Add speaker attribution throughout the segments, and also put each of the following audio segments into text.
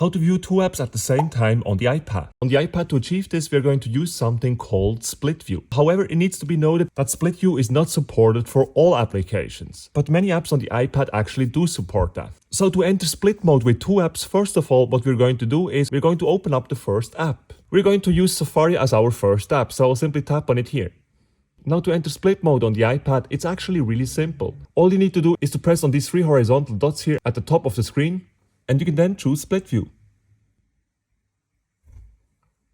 Speaker 1: How to view two apps at the same time on the iPad. On the iPad, to achieve this, we are going to use something called split view. However, it needs to be noted that split view is not supported for all applications, but many apps on the iPad actually do support that. So to enter split mode with two apps, first of all, what we're going to do is we're going to open up the first app. We're going to use Safari as our first app, so I'll simply tap on it here. Now to enter split mode on the iPad, it's actually really simple. All you need to do is to press on these three horizontal dots here at the top of the screen, and you can then choose split view.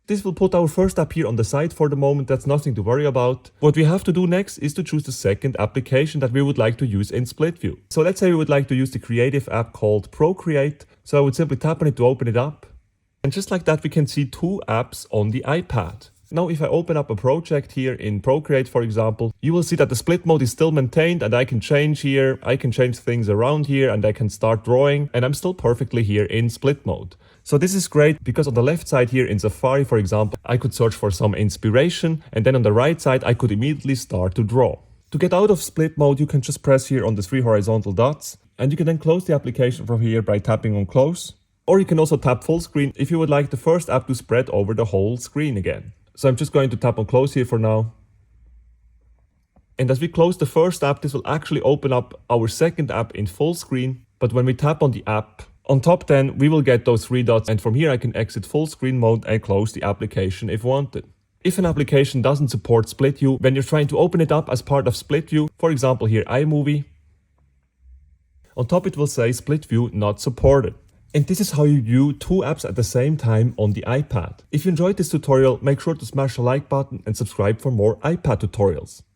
Speaker 1: This will put our first app here on the side for the moment, that's nothing to worry about. What we have to do next is to choose the second application that we would like to use in split view. So let's say we would like to use the creative app called Procreate. So I would simply tap on it to open it up. And just like that, we can see two apps on the iPad. Now if I open up a project here in Procreate, for example, you will see that the split mode is still maintained and I can change here, I can change things around here and I can start drawing and I'm still perfectly here in split mode. So this is great because on the left side here in Safari, for example, I could search for some inspiration and then on the right side I could immediately start to draw. To get out of split mode, you can just press here on the three horizontal dots and you can then close the application from here by tapping on close. Or you can also tap full screen if you would like the first app to spread over the whole screen again. So I'm just going to tap on close here for now. And as we close the first app, this will actually open up our second app in full screen. But when we tap on the app, on top then we will get those three dots and from here I can exit full screen mode and close the application if wanted. If an application doesn't support split view, when you're trying to open it up as part of split view, for example here iMovie, on top it will say split view not supported. And this is how you view two apps at the same time on the iPad. If you enjoyed this tutorial, make sure to smash the like button and subscribe for more iPad tutorials.